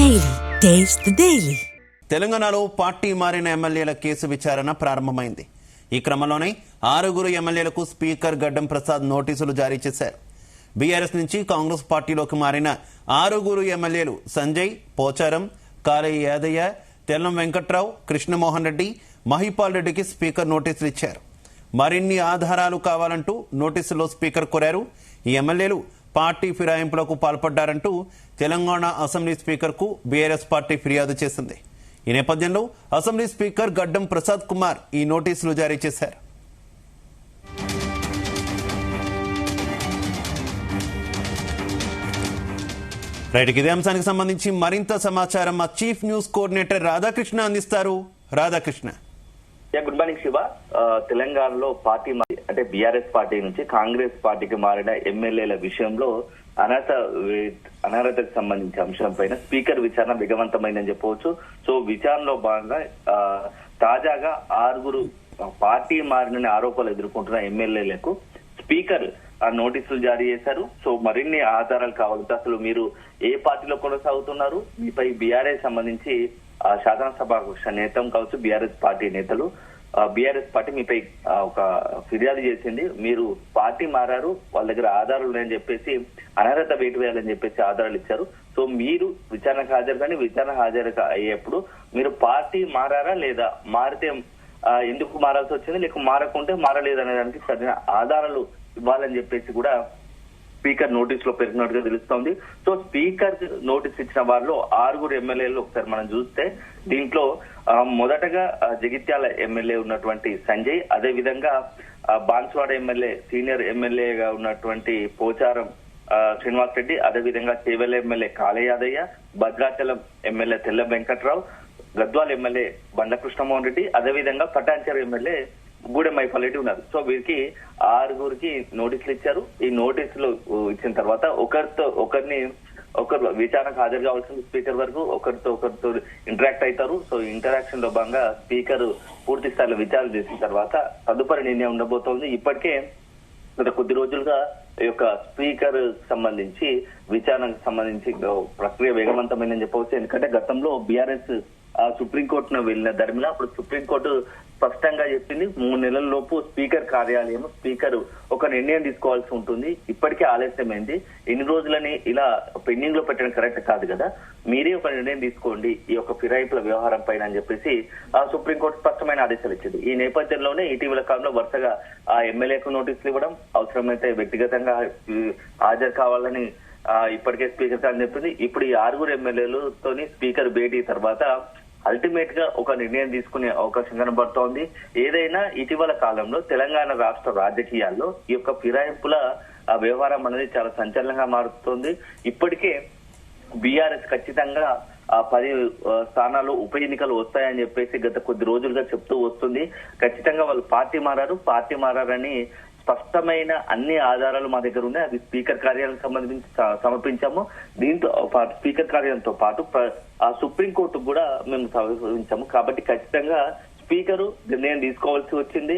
Daily taste the daily. తెలంగాణలో party మారిన ఎమ్మెల్యేల కేసు విచారణ ప్రారంభమైంది. ఈ క్రమంలోనే 6 ఎమ్మెల్యేలకు స్పీకర్ గడ్డం ప్రసాద్ నోటీసులు జారీ చేశారు. బీఆర్ఎస్ నుంచి కాంగ్రెస్ పార్టీలోకి మారిన 6 ఎమ్మెల్యేలు సంజయ్, పోచారం, కాళీ యాదయ్య, తెల్లం వెంకట్రావు, కృష్ణమోహన్ రెడ్డి, మహిపాల్ రెడ్డికి స్పీకర్ నోటీసులు ఇచ్చారు. మరిన్ని ఆధారాలు కావాలంటూ నోటీసులో స్పీకర్ కోరారు. ఈ ఎమ్మెల్యేలు పార్టీ ఫిరాయింపులకు పాల్పడ్డారంటూ తెలంగాణ అసెంబ్లీ స్పీకర్కు బీఆర్ఎస్ పార్టీ ఫిర్యాదు చేసింది. ఈ నేపథ్యంలో అసెంబ్లీ స్పీకర్ గడ్డం ప్రసాద్ కుమార్ ఈ నోటీసులు జారీ చేశారు. రైట్, ఇదే అంశానికి సంబంధించి మరింత సమాచారం మా చీఫ్ న్యూస్ కోఆర్డినేటర్ రాధాకృష్ణ అందిస్తారు. రాధాకృష్ణ. Good morning Shiva. తెలంగాణలో పార్టీ అంటే బీఆర్ఎస్ పార్టీ నుంచి కాంగ్రెస్ పార్టీకి మారిన ఎమ్మెల్యేల విషయంలో అనర్హతకు సంబంధించిన అంశం పైన స్పీకర్ విచారణ వేగవంతమైందని చెప్పవచ్చు. సో విచారణలో భాగంగా తాజాగా 6 పార్టీ మారిన ఆరోపణలు ఎదుర్కొంటున్న ఎమ్మెల్యేలకు స్పీకర్ నోటీసులు జారీ చేశారు. సో మరిన్ని ఆధారాలు కావాలి. అసలు మీరు ఏ పార్టీలో కొనసాగుతున్నారు, మీపై బీఆర్ఎస్ సంబంధించి శాసనసభ నేతం కావచ్చు, బీఆర్ఎస్ పార్టీ నేతలు, బీఆర్ఎస్ పార్టీ మీపై ఒక ఫిర్యాదు చేసింది. మీరు పార్టీ మారారు, వాళ్ళ దగ్గర ఆధారాలు ఉన్నాయని చెప్పేసి అనర్హత వేటు వేయాలని చెప్పేసి ఆధారాలు ఇచ్చారు. సో మీరు విచారణకు హాజరు కానీ విచారణ హాజరు అయ్యేప్పుడు మీరు పార్టీ మారారా లేదా, మారితే ఎందుకు మారాల్సి వచ్చింది, లేక మారకుంటే మారలేదు అనే దానికి సరైన ఆధారాలు ఇవ్వాలని చెప్పేసి కూడా స్పీకర్ నోటీస్ లో పేర్కొన్నట్టుగా తెలుస్తోంది. సో స్పీకర్ నోటీస్ ఇచ్చిన వారిలో 6 ఎమ్మెల్యేలు ఒకసారి మనం చూస్తే దీంట్లో మొదటగా జగిత్యాల ఎమ్మెల్యే ఉన్నటువంటి సంజయ్, అదే విధంగా బాన్స్వాడ ఎమ్మెల్యే సీనియర్ ఎమ్మెల్యేగా ఉన్నటువంటి పోచారం శ్రీనివాస్ రెడ్డి, అదే విధంగా చేవెళ్ల ఎమ్మెల్యే కాళీ యాదయ్య, భద్రాచలం ఎమ్మెల్యే తెల్లం వెంకట్రావు, గద్వాల్ ఎమ్మెల్యే బండ్ల కృష్ణమోహన్ రెడ్డి, అదే విధంగా పటాన్చెరు ఎమ్మెల్యే గూడెం మహిపాల్ రెడ్డి ఉన్నారు. సో వీరికి 6 నోటీసులు ఇచ్చారు. ఈ నోటీసులు ఇచ్చిన తర్వాత ఒకరు విచారణకు హాజరు కావాల్సింది స్పీకర్ వరకు, ఒకరితో ఇంటరాక్ట్ అవుతారు. సో ఇంటరాక్షన్ లో భాగంగా స్పీకర్ పూర్తి స్థాయిలో విచారణ చేసిన తర్వాత తదుపరి నిర్ణయం ఉండబోతోంది. ఇప్పటికే గత కొద్ది రోజులుగా ఈ యొక్క స్పీకర్ సంబంధించి విచారణకు సంబంధించి ప్రక్రియ వేగవంతమైందని చెప్పవచ్చు. ఎందుకంటే గతంలో బీఆర్ఎస్ సుప్రీంకోర్టును వెళ్ళిన ధర్మిలా అప్పుడు సుప్రీంకోర్టు స్పష్టంగా చెప్పింది 3 నెలల లోపు స్పీకర్ కార్యాలయం స్పీకర్ ఒక నిర్ణయం తీసుకోవాల్సి ఉంటుంది. ఇప్పటికే ఆలస్యమైంది. ఎన్ని రోజులని ఇలా పెండింగ్ లో పెట్టడం కరెక్ట్ కాదు కదా, మీరే ఒక నిర్ణయం తీసుకోండి ఈ యొక్క ఫిరాయింపుల వ్యవహారం పైన అని చెప్పేసి సుప్రీంకోర్టు స్పష్టమైన ఆదేశాలు ఇచ్చింది. ఈ నేపథ్యంలోనే ఇటీవల కాలంలో వరుసగా ఆ ఎమ్మెల్యేకు నోటీసులు ఇవ్వడం, అవసరమైతే వ్యక్తిగతంగా హాజరు కావాలని ఇప్పటికే స్పీకర్ అని చెప్పింది. ఇప్పుడు ఈ 6 ఎమ్మెల్యేలతోని స్పీకర్ భేటీ తర్వాత అల్టిమేట్ గా ఒక నిర్ణయం తీసుకునే అవకాశం కనబడుతోంది. ఏదైనా ఇటీవల కాలంలో తెలంగాణ రాష్ట్ర రాజకీయాల్లో ఈ యొక్క ఫిరాయింపుల వ్యవహారం అనేది చాలా సంచలనంగా మారుతోంది. ఇప్పటికే బీఆర్ఎస్ ఖచ్చితంగా 10 స్థానాలు ఉప ఎన్నికలు వస్తాయని చెప్పేసి గత కొద్ది రోజులుగా చెప్తూ వస్తుంది. ఖచ్చితంగా వాళ్ళు పార్టీ మారారని స్పష్టమైన అన్ని ఆధారాలు మా దగ్గర ఉన్నాయి. అది స్పీకర్ కార్యాలయానికి సంబంధించి సమర్పించాము. దీంతో స్పీకర్ కార్యాలయంతో పాటు సుప్రీంకోర్టు కూడా మేము సమర్పించాము. కాబట్టి ఖచ్చితంగా స్పీకరు నిర్ణయం తీసుకోవాల్సిందే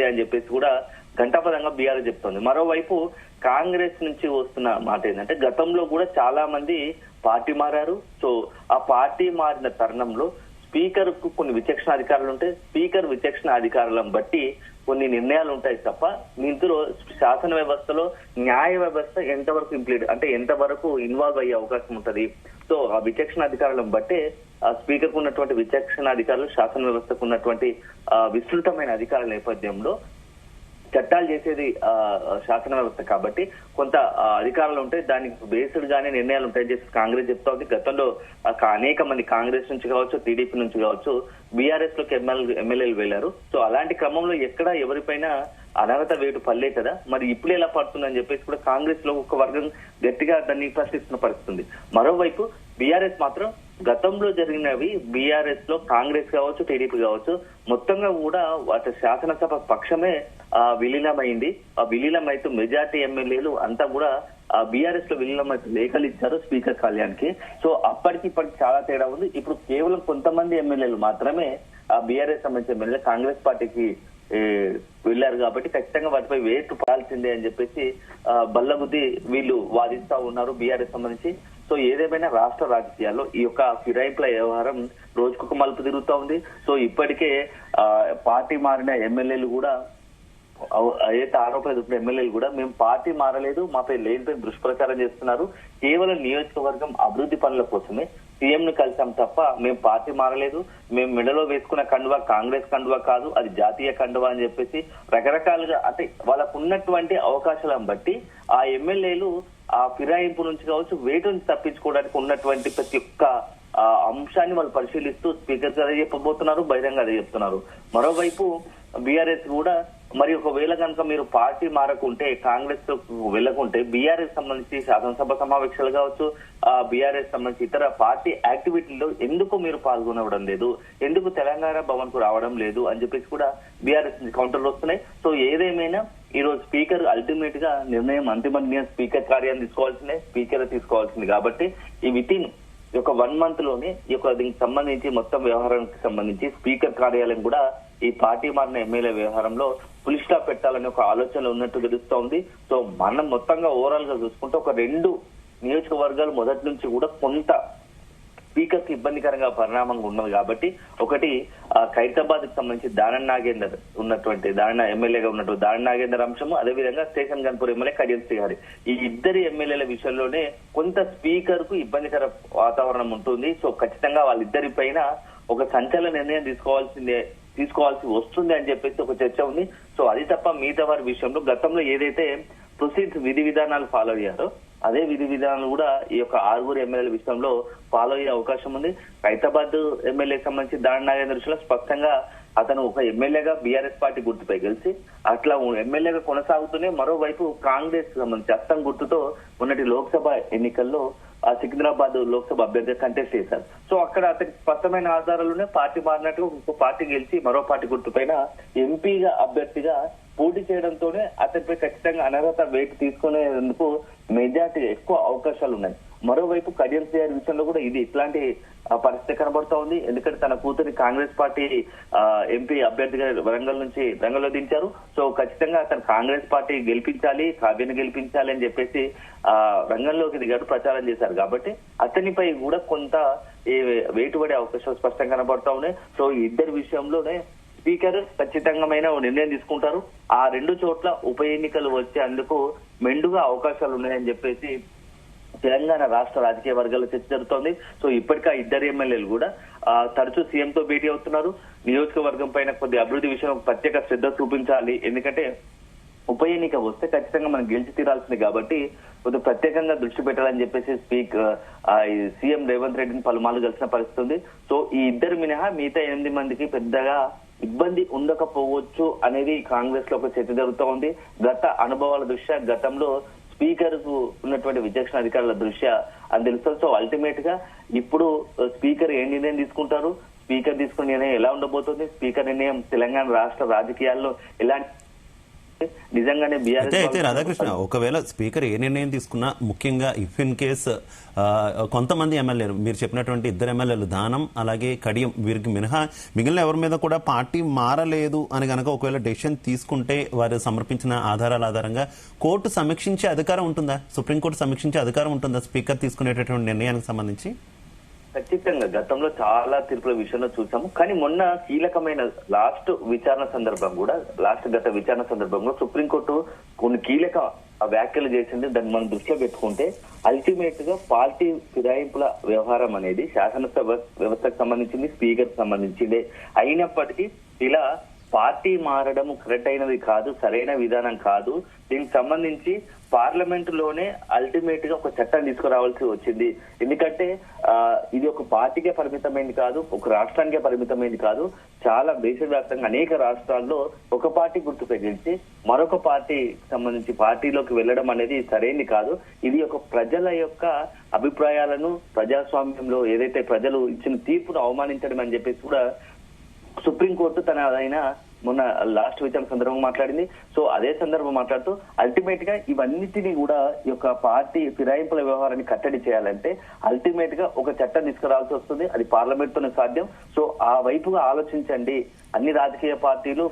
అని చెప్పేసి కూడా ఘంటాపదంగా బీఆర్ఎస్ చెప్తోంది. మరోవైపు కాంగ్రెస్ నుంచి వస్తున్న మాట ఏంటంటే గతంలో కూడా చాలా మంది పార్టీ మారారు. సో ఆ పార్టీ మారిన తరుణంలో స్పీకర్ కు కొన్ని విచక్షణ అధికారులు ఉంటాయి. స్పీకర్ విచక్షణ అధికారులను బట్టి కొన్ని నిర్ణయాలు ఉంటాయి తప్ప ఇందులో శాసన వ్యవస్థలో న్యాయ వ్యవస్థ ఎంతవరకు ఇన్వాల్వ్ అయ్యే అవకాశం ఉంటది. సో ఆ విచక్షణ అధికారులను బట్టే స్పీకర్ కు ఉన్నటువంటి విచక్షణ అధికారులు శాసన వ్యవస్థకు ఉన్నటువంటి విస్తృతమైన అధికారుల నేపథ్యంలో చట్టాలు చేసేది శాసన వ్యవస్థ కాబట్టి కొంత అధికారాలు ఉంటాయి. దానికి బేస్డ్ గానే నిర్ణయాలు ఉంటాయని చెప్పి కాంగ్రెస్ చెప్తా ఉంది. గతంలో అనేక మంది కాంగ్రెస్ నుంచి కావచ్చు, టీడీపీ నుంచి కావచ్చు, బీఆర్ఎస్ లోకి ఎమ్మెల్యేలు వెళ్లారు. సో అలాంటి క్రమంలో ఎక్కడ ఎవరిపైన అనర్హత వేటు పల్లే కదా, మరి ఇప్పుడు ఎలా పడుతుందని చెప్పేసి కూడా కాంగ్రెస్ లో ఒక వర్గం గట్టిగా దాన్ని ప్రశ్నిస్తున్న పరిస్థితుంది. మరోవైపు బీఆర్ఎస్ మాత్రం గతంలో జరిగినవి బీఆర్ఎస్ లో కాంగ్రెస్ కావచ్చు, టీడీపీ కావచ్చు, మొత్తంగా కూడా వాటి శాసనసభ పక్షమే విలీనమైంది. ఆ విలీనమైతే మెజార్టీ ఎమ్మెల్యేలు అంతా కూడా బీఆర్ఎస్ లో విలీనమైతే లేఖలు ఇచ్చారు స్పీకర్ కార్యాలయానికి. సో ఇప్పటికి చాలా తేడా ఉంది. ఇప్పుడు కేవలం కొంతమంది ఎమ్మెల్యేలు మాత్రమే బీఆర్ఎస్ సంబంధించిన ఎమ్మెల్యేలు కాంగ్రెస్ పార్టీకి వెళ్లారు కాబట్టి ఖచ్చితంగా వాటిపై వేటు పడాల్సిందే అని చెప్పేసి బల్లగుద్ది వీళ్ళు వాదిస్తా ఉన్నారు బీఆర్ఎస్ సంబంధించి. సో ఏదేమైనా రాష్ట్ర రాజకీయాల్లో ఈ యొక్క ఫిరాయింపుల వ్యవహారం రోజుకొక మలుపు తిరుగుతా ఉంది. సో ఇప్పటికే పార్టీ మారిన ఎమ్మెల్యేలు కూడా ఏదైతే ఆరోపణలు ఎదుర్కొన్న ఎమ్మెల్యేలు కూడా మేము పార్టీ మారలేదు, మాపై లేనిపై దుష్ప్రచారం చేస్తున్నారు, కేవలం నియోజకవర్గం అభివృద్ధి పనుల కోసమే సీఎం ను కలిసాం తప్ప మేము పార్టీ మారలేదు, మేము మెడలో వేసుకున్న కండువా కాంగ్రెస్ కండువా కాదు, అది జాతీయ కండువా అని చెప్పేసి రకరకాలుగా అంటే వాళ్ళకు ఉన్నటువంటి అవకాశాలను బట్టి ఆ ఎమ్మెల్యేలు ఆ ఫిరాయింపు నుంచి కావచ్చు వేటు నుంచి తప్పించుకోవడానికి ఉన్నటువంటి ప్రతి ఒక్క అంశాన్ని వాళ్ళు పరిశీలిస్తూ స్పీకర్ అదే చెప్పబోతున్నారు, బహిరంగ అదే చెప్తున్నారు. మరోవైపు బీఆర్ఎస్ కూడా మరి ఒకవేళ కనుక మీరు పార్టీ మారకుంటే కాంగ్రెస్ వెళ్ళకుంటే బీఆర్ఎస్ సంబంధించి శాసనసభ సమావేశాలు కావచ్చు, బీఆర్ఎస్ సంబంధించి ఇతర పార్టీ యాక్టివిటీల్లో ఎందుకు మీరు పాల్గొనవడం లేదు, ఎందుకు తెలంగాణ భవన్ కు రావడం లేదు అని చెప్పేసి కూడా బీఆర్ఎస్ కౌంటర్లు వస్తున్నాయి. సో ఏదేమైనా ఈ రోజు స్పీకర్ అల్టిమేట్ గా అంతిమ నిర్ణయం స్పీకర్ కార్యాలయం తీసుకోవాల్సిందే, స్పీకర్ తీసుకోవాల్సింది. కాబట్టి ఈ వితిన్ ఈ యొక్క 1 month లోనే ఈ యొక్క దీనికి సంబంధించి మొత్తం వ్యవహారానికి సంబంధించి స్పీకర్ కార్యాలయం కూడా ఈ పార్టీ మారిన ఎమ్మెల్యే వ్యవహారంలో ఫుల్ స్టాప్ పెట్టాలనే ఒక ఆలోచన ఉన్నట్టు తెలుస్తోంది. సో మనం మొత్తంగా ఓవరాల్ గా చూసుకుంటే ఒక 2 నియోజకవర్గాలు మొదటి నుంచి కూడా కొంత స్పీకర్ కి ఇబ్బందికరంగా పరిణామంగా ఉన్నది. కాబట్టి ఒకటి ఖైరతాబాద్ కి సంబంధించి దానం నాగేందర్ ఉన్నటువంటి ఎమ్మెల్యేగా ఉన్నటువంటి దానం నాగేందర్ అంశము, అదేవిధంగా స్టేషన్ గన్పూర్ ఎమ్మెల్యే కడియం శ్రీహరి, ఈ ఇద్దరి ఎమ్మెల్యేల విషయంలోనే కొంత స్పీకర్ కు ఇబ్బందికర వాతావరణం ఉంటుంది. సో ఖచ్చితంగా వాళ్ళిద్దరి పైన ఒక సంచలన నిర్ణయం తీసుకోవాల్సి వస్తుంది అని చెప్పేసి ఒక చర్చ ఉంది. సో అది తప్ప మిగతా వారి విషయంలో గతంలో ఏదైతే ప్రొసీడ్స్ విధి విధానాలు ఫాలో అయ్యారో అదే విధి విధానాలు కూడా ఈ యొక్క 6 ఎమ్మెల్యేల విషయంలో ఫాలో అయ్యే అవకాశం ఉంది. హైదరాబాద్ ఎమ్మెల్యేకి సంబంధించి దాని నాగేంద్ర విషయంలో స్పష్టంగా అతను ఒక ఎమ్మెల్యేగా బీఆర్ఎస్ పార్టీ గుర్తుపై గెలిచి అట్లా ఎమ్మెల్యేగా కొనసాగుతూనే మరోవైపు కాంగ్రెస్ సంబంధించి అస్తం గుర్తుతో ఉన్నటి లోక్సభ ఎన్నికల్లో సికింద్రాబాద్ లోక్సభ అభ్యర్థిగా కంటెస్ట్ చేశారు. సో అక్కడ అతనికి స్పష్టమైన ఆధారాలునే పార్టీ మారినట్టు ఇంకో పార్టీ గెలిచి మరో పార్టీ గుర్తుపైన ఎంపీగా అభ్యర్థిగా పోటీ చేయడంతోనే అతనిపై ఖచ్చితంగా అనర్హత వేటు తీసుకునేందుకు మెజార్టీ ఎక్కువ అవకాశాలు ఉన్నాయి. మరోవైపు కడియం శ్రీహరి విషయంలో కూడా ఇది ఇట్లాంటి పరిస్థితి కనబడుతూ ఉంది. ఎందుకంటే తన కూతురి కాంగ్రెస్ పార్టీ ఎంపీ అభ్యర్థిగా రంగంలో దించారు. సో ఖచ్చితంగా అతను కాంగ్రెస్ పార్టీ గెలిపించాలి, కావ్యను గెలిపించాలి అని చెప్పేసి రంగంలోకి దిగాడు, ప్రచారం చేశారు. కాబట్టి అతనిపై కూడా కొంత వేటుపడే అవకాశాలు స్పష్టంగా కనబడుతూ ఉన్నాయి. సో ఇద్దరి విషయంలోనే స్పీకర్ ఖచ్చితంగా నిర్ణయం తీసుకుంటారు. ఆ 2 చోట్ల ఉప ఎన్నికలు వచ్చేందుకు మెండుగా అవకాశాలు ఉన్నాయని చెప్పేసి తెలంగాణ రాష్ట్ర రాజకీయ వర్గాల్లో చర్చ జరుగుతోంది. సో ఇప్పటికే ఇద్దరు ఎమ్మెల్యేలు కూడా తరచూ సీఎం తో భేటీ అవుతున్నారు. నియోజకవర్గం పైన కొద్ది అభివృద్ధి విషయం ప్రత్యేక శ్రద్ధ చూపించాలి, ఎందుకంటే ఉప ఎన్నిక వస్తే ఖచ్చితంగా మనం గెలిచి తీరాల్సింది కాబట్టి కొద్దిగా ప్రత్యేకంగా దృష్టి పెట్టాలని చెప్పేసి సీఎం రేవంత్ రెడ్డిని పలుమార్లు కలిసిన పరిస్థితి ఉంది. సో ఈ ఇద్దరు మినహా మిగతా 8 మందికి పెద్దగా ఇబ్బంది ఉండకపోవచ్చు అనేది కాంగ్రెస్ లో ఒక చర్చ జరుగుతూ ఉంది. గత అనుభవాల దృష్ట్యా గతంలో స్పీకర్ కు ఉన్నటువంటి విచక్షణ అధికారుల దృష్ట్యా అని తెలుస్తుంది. సో అల్టిమేట్ గా ఇప్పుడు స్పీకర్ ఏ నిర్ణయం తీసుకుంటారు, స్పీకర్ తీసుకునే నిర్ణయం ఎలా ఉండబోతుంది, స్పీకర్ నిర్ణయం తెలంగాణ రాష్ట్ర రాజకీయాల్లో ఎలాంటి నిజంగానే అయితే రాధాకృష్ణ ఒకవేళ స్పీకర్ ఏ నిర్ణయం తీసుకున్నా ముఖ్యంగా ఇఫ్ ఇన్ కేస్ కొంతమంది ఎమ్మెల్యేలు మీరు చెప్పినటువంటి 2 ఎమ్మెల్యేలు దానం అలాగే కడియం వీరికి మినహా మిగిలిన ఎవరి మీద కూడా పార్టీ మారలేదు అని గనక ఒకవేళ డెసిషన్ తీసుకుంటే వారు సమర్పించిన ఆధారాల ఆధారంగా కోర్టు సమీక్షించే అధికారం ఉంటుందా, సుప్రీంకోర్టు సమీక్షించే అధికారం ఉంటుందా స్పీకర్ తీసుకునేటటువంటి నిర్ణయానికి సంబంధించి? ఖచ్చితంగా గతంలో చాలా తీర్పుల విషయంలో చూసాము. కానీ మొన్న కీలకమైన గత విచారణ సందర్భంలో సుప్రీంకోర్టు కొన్ని కీలక వ్యాఖ్యలు చేసింది. దాన్ని మనం దృష్టిలో పెట్టుకుంటే అల్టిమేట్ గా పార్టీ ఫిరాయింపుల వ్యవహారం అనేది శాసనసభ వ్యవస్థకు సంబంధించింది, స్పీకర్ కు సంబంధించిందే. అయినప్పటికీ ఇలా పార్టీ మారడం కరెక్ట్ అయినది కాదు, సరైన విధానం కాదు. దీనికి సంబంధించి పార్లమెంట్ లోనే అల్టిమేట్ గా ఒక చట్టం తీసుకురావాల్సి వచ్చింది. ఎందుకంటే ఇది ఒక పార్టీకే పరిమితమైంది కాదు, ఒక రాష్ట్రానికే పరిమితమైంది కాదు. చాలా దేశవ్యాప్తంగా అనేక రాష్ట్రాల్లో ఒక పార్టీ గుర్తుపై గెలిచి మరొక పార్టీ సంబంధించి పార్టీలోకి వెళ్లడం అనేది సరైనది కాదు. ఇది ఒక ప్రజల యొక్క అభిప్రాయాలను ప్రజాస్వామ్యంలో ఏదైతే ప్రజలు ఇచ్చిన తీర్పును అవమానించడం అని చెప్పేసి కూడా సుప్రీంకోర్టు తనదైన మొన్న లాస్ట్ విచారణ సందర్భంగా మాట్లాడింది. సో అదే సందర్భం మాట్లాడుతూ అల్టిమేట్ గా ఇవన్నిటినీ కూడా ఈ యొక్క పార్టీ ఫిరాయింపుల వ్యవహారాన్ని కట్టడి చేయాలంటే అల్టిమేట్ గా ఒక చట్టం తీసుకురావాల్సి వస్తుంది. అది పార్లమెంట్ తోనే సాధ్యం. సో ఆ వైపుగా ఆలోచించండి, అన్ని రాజకీయ పార్టీలు,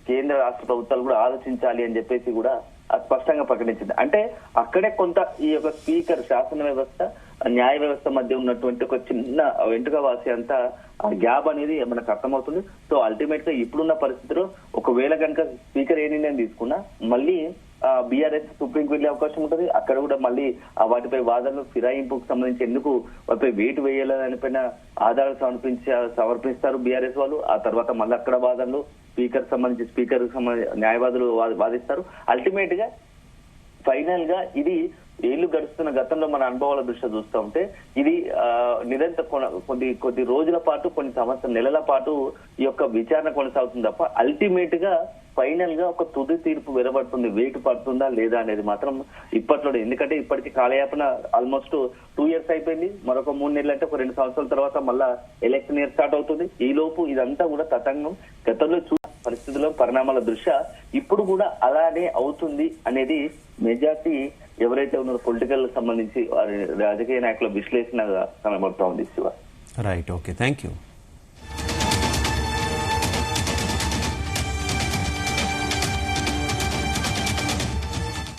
కేంద్ర రాష్ట్ర ప్రభుత్వాలు కూడా ఆలోచించాలి అని చెప్పేసి కూడా స్పష్టంగా ప్రకటించింది. అంటే అక్కడే కొంత ఈ యొక్క స్పీకర్, శాసన వ్యవస్థ, న్యాయ వ్యవస్థ మధ్య ఉన్నటువంటి ఒక చిన్న వెంటుక వాసి అంతా ఆ గ్యాప్ అనేది మనకు అర్థమవుతుంది. సో అల్టిమేట్ గా ఇప్పుడున్న పరిస్థితిలో ఒకవేళ కనుక స్పీకర్ ఏ నిర్ణయం తీసుకున్నా మళ్ళీ బీఆర్ఎస్ సుప్రీంకి వెళ్లే అవకాశం ఉంటుంది. అక్కడ కూడా మళ్ళీ వాటిపై వాదనలు, ఫిరాయింపుకు సంబంధించి ఎందుకు వాటిపై వేటు వేయాలని పైన ఆధారాలు సమర్పిస్తారు బీఆర్ఎస్ వాళ్ళు. ఆ తర్వాత మళ్ళీ అక్కడ వాదనలు, స్పీకర్ సంబంధించి న్యాయవాదులు వాదిస్తారు. అల్టిమేట్ గా ఫైనల్ గా ఇది ఏళ్లు గడుస్తున్న గతంలో మన అనుభవాల దృష్ట్యా చూస్తూ ఉంటే ఇది నిరంతర కొద్ది రోజుల పాటు, కొన్ని సంవత్సరాల నెలల పాటు ఈ యొక్క విచారణ కొనసాగుతుంది తప్ప అల్టిమేట్ గా ఫైనల్ గా ఒక తుది తీర్పు వెలువడుతుంది. వేటు పడుతుందా లేదా అనేది మాత్రం ఇప్పట్లో, ఎందుకంటే ఇప్పటికీ కాలయాపన ఆల్మోస్ట్ 2 years అయిపోయింది. మరొక 3 నెలలు అంటే ఒక 2 సంవత్సరాల తర్వాత మళ్ళా ఎలక్షన్ ఇయర్ స్టార్ట్ అవుతుంది. ఈ లోపు ఇదంతా కూడా తతంగం. గతంలో పరిస్థితుల్లో పరిణామాల దృష్ట్యా ఇప్పుడు కూడా అలానే అవుతుంది అనేది మెజార్టీ ఎవరైతే ఉన్నారో పొలిటికల్ సంబంధించి రాజకీయ నాయకుల విశ్లేషణగా కనబడుతూ ఉంది. Shiva. Right, okay, thank you.